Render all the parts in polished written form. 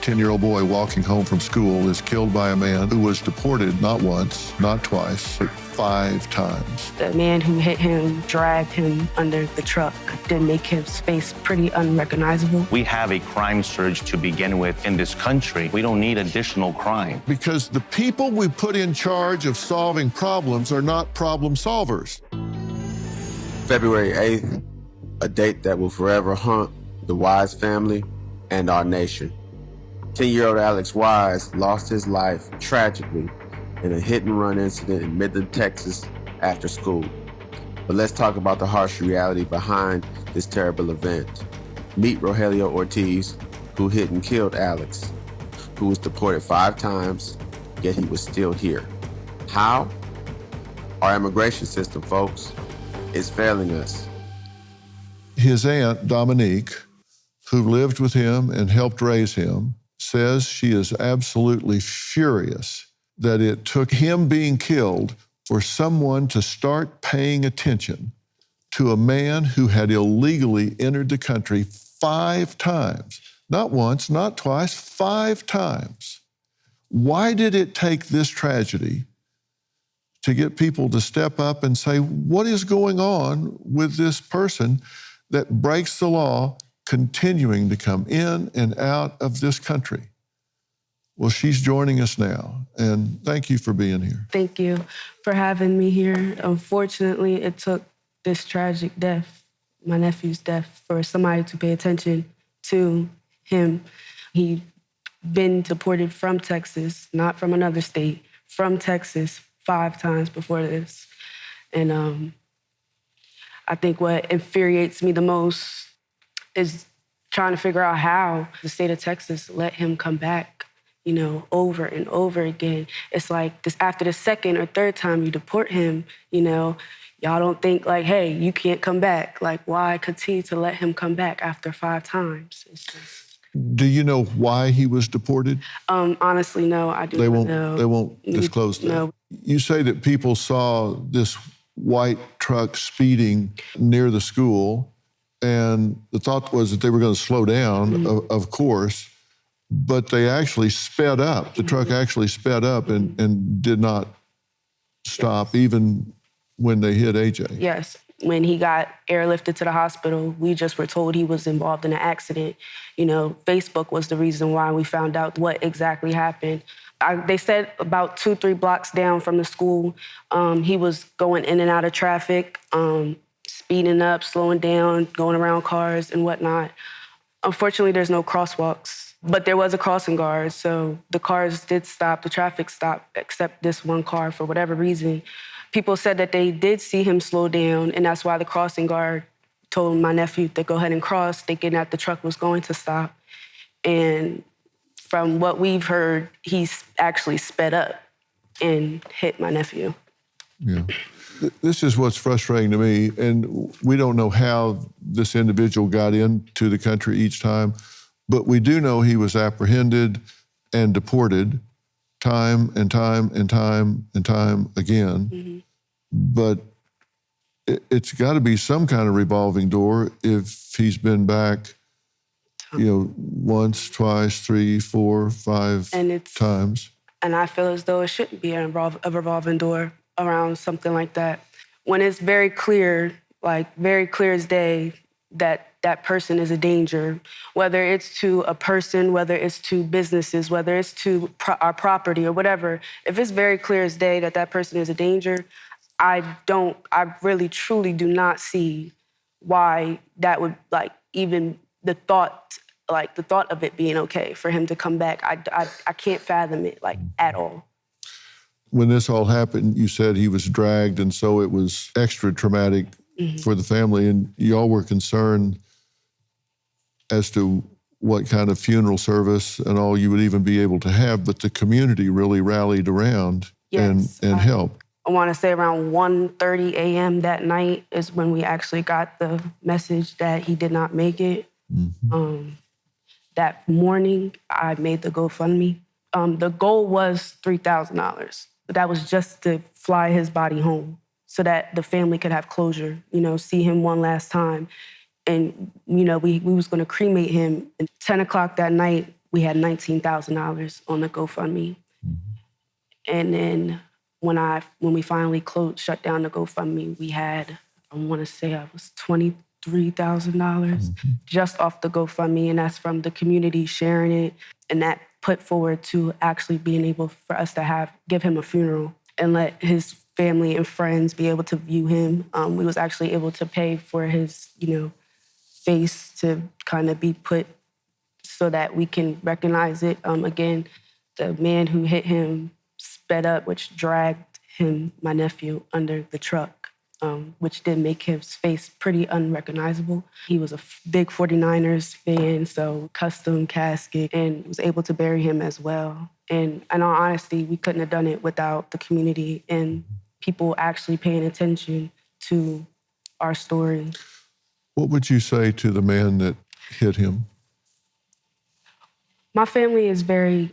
10-year-old boy walking home from school is killed by a man who was deported not once, not twice, but 5 times. The man who hit him dragged him under the truck, did make his face pretty unrecognizable. We have a crime surge to begin with in this country. We don't need additional crime. Because the people we put in charge of solving problems are not problem solvers. February 8th, a date that will forever haunt the Wise family and our nation. 10-year-old Alex Wise lost his life tragically in a hit-and-run incident in Midland, Texas after school. But let's talk about the harsh reality behind this terrible event. Meet Rogelio Ortiz, who hit and killed Alex, who was deported 5 times, yet he was still here. How? Our immigration system, folks, is failing us. His aunt, Dominique, who lived with him and helped raise him, says she is absolutely furious that it took him being killed for someone to start paying attention to a man who had illegally entered the country 5 times. Not once, not twice, 5 times. Why did it take this tragedy to get people to step up and say, what is going on with this person that breaks the law, continuing to come in and out of this country? Well, she's joining us now, and thank you for being here. Thank you for having me here. Unfortunately, it took this tragic death, my nephew's death, for somebody to pay attention to him. He'd been deported from Texas, not from another state, from Texas 5 times before this. And I think what infuriates me the most is trying to figure out how the state of Texas let him come back, you know, over and over again. It's like this, after the 2nd or 3rd time you deport him, you know, y'all don't think like, hey, you can't come back. Like, why continue to let him come back after 5 times? It's just... Do you know why he was deported? Honestly, no, I do not know. They won't disclose that. No. You say that people saw this white truck speeding near the school, and the thought was that they were going to slow down, of course, but they actually sped up. The truck actually sped up and did not stop, even when they hit AJ. Yes. When he got airlifted to the hospital, we just were told he was involved in an accident. You know, Facebook was the reason why we found out what exactly happened. They said about 2-3 blocks down from the school, he was going in and out of traffic, speeding up, slowing down, going around cars and whatnot. Unfortunately, there's no crosswalks, but there was a crossing guard, so the cars did stop, the traffic stopped, except this one car for whatever reason. People said that they did see him slow down, and that's why the crossing guard told my nephew to go ahead and cross, thinking that the truck was going to stop. And from what we've heard, he's actually sped up and hit my nephew. Yeah. This is what's frustrating to me, and we don't know how this individual got into the country each time, but we do know he was apprehended and deported time and time and time and time again. But it's got to be some kind of revolving door if he's been back, you know, once, twice, 3, 4, 5 times. And I feel as though it shouldn't be a revolving door around something like that. When it's very clear, like very clear as day, that that person is a danger, whether it's to a person, whether it's to businesses, whether it's to our property or whatever. If it's very clear as day that that person is a danger, I really truly do not see why that would, like, even the thought of it being okay for him to come back. I can't fathom it, like, at all. When this all happened, you said he was dragged, and so it was extra traumatic for the family, and y'all were concerned as to what kind of funeral service and all you would even be able to have, but the community really rallied around and helped. I want to say around 1:30 a.m. that night is when we actually got the message that he did not make it. That morning, I made the GoFundMe. The goal was $3,000, but that was just to fly his body home so that the family could have closure, you know, see him one last time. And, you know, we was going to cremate him. And 10 o'clock that night, we had $19,000 on the GoFundMe. And then when we finally shut down the GoFundMe, we had, I want to say it was $23,000 just off the GoFundMe, and that's from the community sharing it, and that put forward to actually being able for us to give him a funeral and let his family and friends be able to view him. We was actually able to pay for his, face to kind of be put so that we can recognize it. Again, the man who hit him sped up, which dragged my nephew, under the truck, which did make his face pretty unrecognizable. He was a big 49ers fan, so custom casket, and was able to bury him as well. And in all honesty, we couldn't have done it without the community and people actually paying attention to our story. What would you say to the man that hit him? My family is very,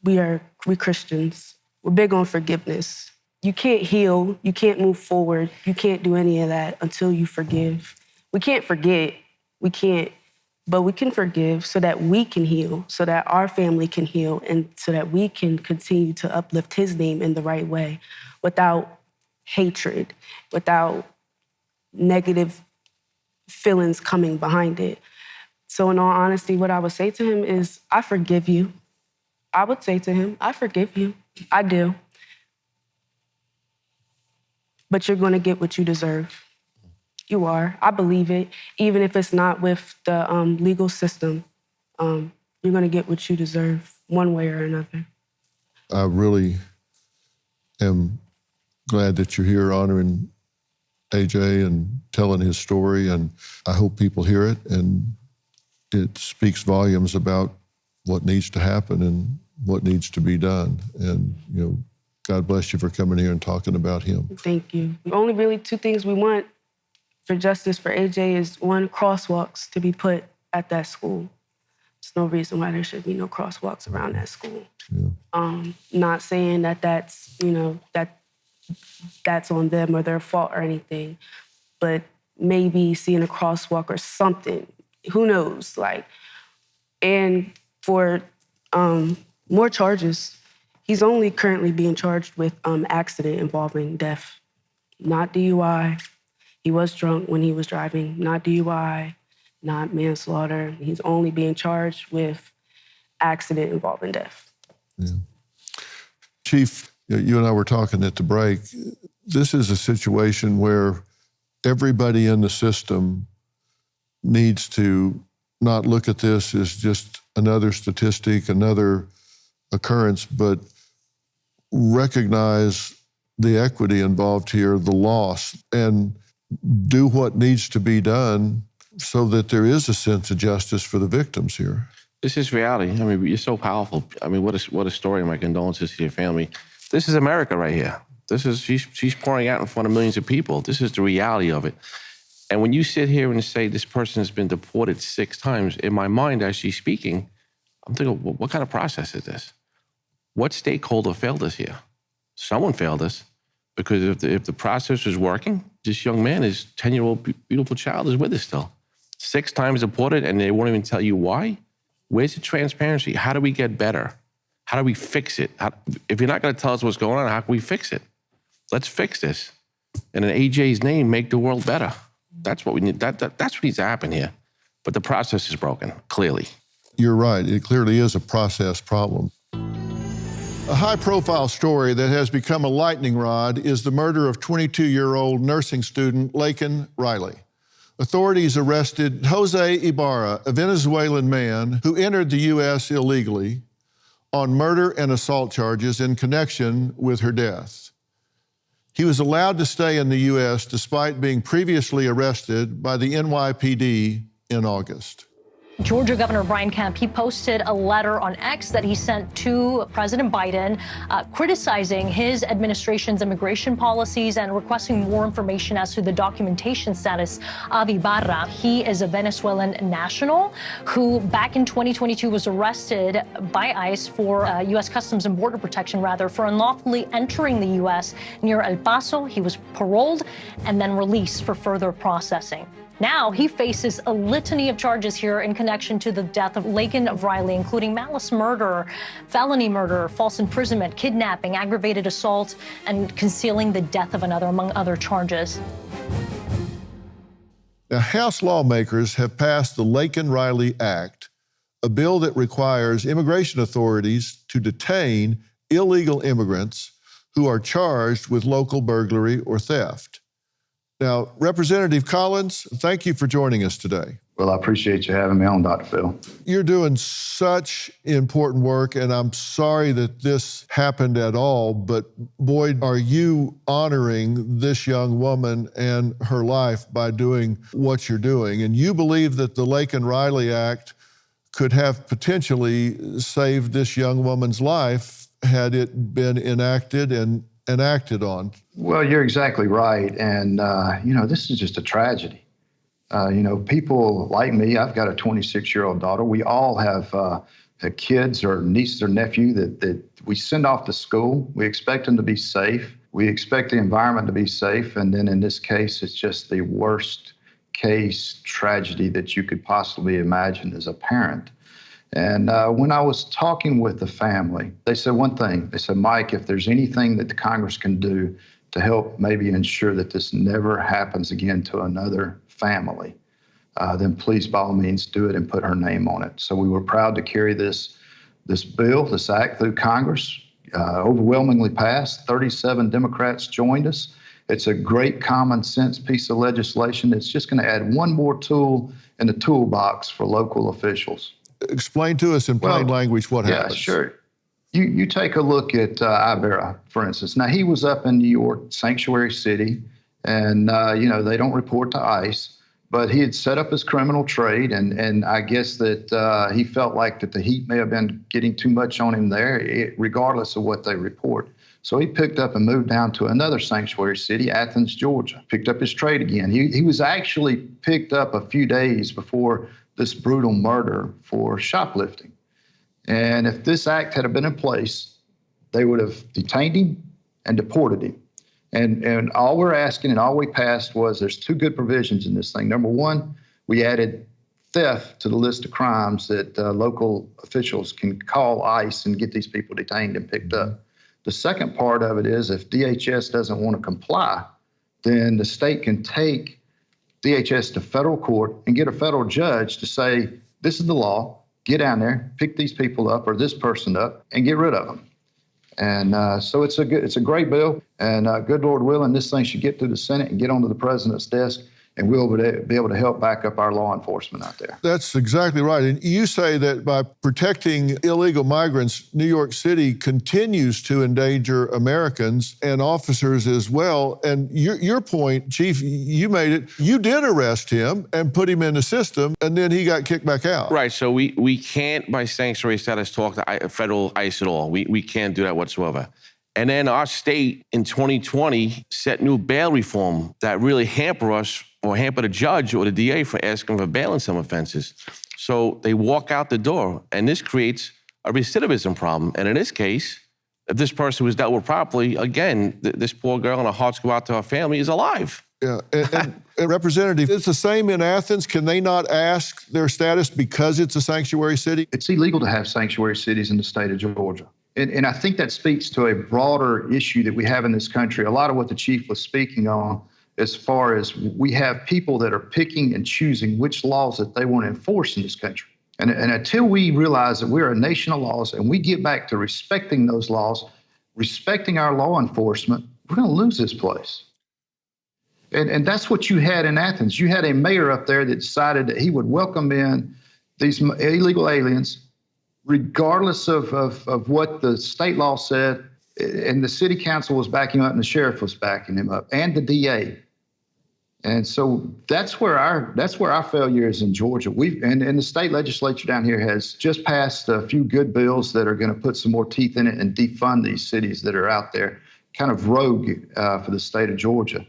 we Christians. We're big on forgiveness. You can't heal, you can't move forward, you can't do any of that until you forgive. We can't forget, but we can forgive so that we can heal, so that our family can heal, and so that we can continue to uplift his name in the right way without hatred, without negative feelings coming behind it. So in all honesty, what I would say to him is, I forgive you. I would say to him, I forgive you. I do. But you're going to get what you deserve. You are. I believe it. Even if it's not with the legal system, you're going to get what you deserve one way or another. I really am glad that you're here honoring AJ and telling his story, and I hope people hear it, and it speaks volumes about what needs to happen and what needs to be done. And, God bless you for coming here and talking about him. Thank you. Only really two things we want for justice for AJ is, one, crosswalks to be put at that school. There's no reason why there should be no crosswalks around that school. Yeah. Not saying that that's, that's on them or their fault or anything, but maybe seeing a crosswalk or something, who knows, and for more charges. He's only currently being charged with accident involving death, not DUI. He was drunk when he was driving, not DUI, not manslaughter. He's only being charged with accident involving death. Yeah. Chief, you and I were talking at the break. This is a situation where everybody in the system needs to not look at this as just another statistic, another occurrence, but recognize the equity involved here, the loss, and do what needs to be done so that there is a sense of justice for the victims here. This is reality. I mean, you're so powerful. I mean, what a story. My condolences to your family. This is America right here. She's pouring out in front of millions of people. This is the reality of it. And when you sit here and say this person has been deported 6 times, in my mind, as she's speaking, I'm thinking, well, what kind of process is this? What stakeholder failed us here? Someone failed us, because if the process was working, this young man, his 10-year-old beautiful child, is with us still. 6 times deported, and they won't even tell you why? Where's the transparency? How do we get better? How do we fix it? If you're not going to tell us what's going on, how can we fix it? Let's fix this. And in AJ's name, make the world better. That's what we need. That's what needs to happen here. But the process is broken, clearly. You're right. It clearly is a process problem. A high-profile story that has become a lightning rod is the murder of 22-year-old nursing student Laken Riley. Authorities arrested Jose Ibarra, a Venezuelan man who entered the U.S. illegally, on murder and assault charges in connection with her death. He was allowed to stay in the U.S. despite being previously arrested by the NYPD in August. Georgia Governor Brian Kemp, he posted a letter on X that he sent to President Biden, criticizing his administration's immigration policies and requesting more information as to the documentation status of Ibarra. He is a Venezuelan national who back in 2022 was arrested by ICE for U.S. Customs and Border Protection, for unlawfully entering the U.S. near El Paso. He was paroled and then released for further processing. Now he faces a litany of charges here in connection to the death of Laken Riley, including malice murder, felony murder, false imprisonment, kidnapping, aggravated assault, and concealing the death of another, among other charges. Now, House lawmakers have passed the Laken Riley Act, a bill that requires immigration authorities to detain illegal immigrants who are charged with local burglary or theft. Now, Representative Collins, thank you for joining us today. Well, I appreciate you having me on, Dr. Phil. You're doing such important work, and I'm sorry that this happened at all, but boy, are you honoring this young woman and her life by doing what you're doing. And you believe that the Laken Riley Act could have potentially saved this young woman's life had it been enacted and acted on. Well, you're exactly right. And, this is just a tragedy. People like me, I've got a 26-year-old daughter. We all have kids or nieces or nephew that we send off to school. We expect them to be safe. We expect the environment to be safe. And then in this case, it's just the worst case tragedy that you could possibly imagine as a parent. And when I was talking with the family, they said one thing. They said, Mike, if there's anything that the Congress can do to help maybe ensure that this never happens again to another family, then please, by all means, do it and put her name on it. So we were proud to carry this bill, this act through Congress, overwhelmingly passed. 37 Democrats joined us. It's a great common sense piece of legislation. It's just going to add one more tool in the toolbox for local officials. Explain to us in plain language what happens. Yeah, sure. You take a look at Ibarra, for instance. Now, he was up in New York, sanctuary city, and, they don't report to ICE, but he had set up his criminal trade, and I guess that he felt like that the heat may have been getting too much on him there, regardless of what they report. So he picked up and moved down to another sanctuary city, Athens, Georgia, picked up his trade again. He was actually picked up a few days before this brutal murder for shoplifting. And if this act had been in place, they would have detained him and deported him. And all we're asking and all we passed was there's two good provisions in this thing. Number one, we added theft to the list of crimes that local officials can call ICE and get these people detained and picked up. The second part of it is if DHS doesn't want to comply, then the state can take DHS to federal court and get a federal judge to say, this is the law, get down there, pick these people up or this person up and get rid of them. And so it's a great bill, and good Lord willing, this thing should get through the Senate and get onto the president's desk, and we'll be able to help back up our law enforcement out there. That's exactly right. And you say that by protecting illegal migrants, New York City continues to endanger Americans and officers as well. And your point, Chief, you made it. You did arrest him and put him in the system, and then he got kicked back out. Right, so we can't, by sanctuary status, talk to federal ICE at all. We can't do that whatsoever. And then our state in 2020 set new bail reform that really hamper us or hamper the judge or the DA for asking for bail in some offenses. So they walk out the door, and this creates a recidivism problem. And in this case, if this person was dealt with properly, again, this poor girl, and her hearts go out to her family, is alive. Yeah, and Representative, it's the same in Athens. Can they not ask their status because it's a sanctuary city? It's illegal to have sanctuary cities in the state of Georgia. And I think that speaks to a broader issue that we have in this country. A lot of what the chief was speaking on, as far as we have people that are picking and choosing which laws that they want to enforce in this country. And until we realize that we're a nation of laws and we get back to respecting those laws, respecting our law enforcement, we're going to lose this place. And that's what you had in Athens. You had a mayor up there that decided that he would welcome in these illegal aliens, regardless of what the state law said, and the city council was backing him up and the sheriff was backing him up and the DA. And so that's where our failure is in Georgia. And the state legislature down here has just passed a few good bills that are going to put some more teeth in it and defund these cities that are out there, kind of rogue for the state of Georgia.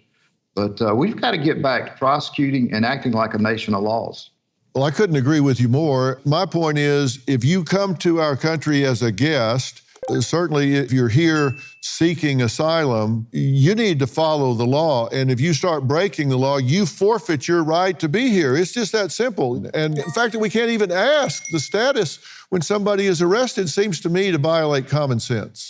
But we've got to get back to prosecuting and acting like a nation of laws. Well, I couldn't agree with you more. My point is, if you come to our country as a guest, Certainly, if you're here seeking asylum, you need to follow the law. And if you start breaking the law, you forfeit your right to be here. It's just that simple. And the fact that we can't even ask the status when somebody is arrested seems to me to violate common sense.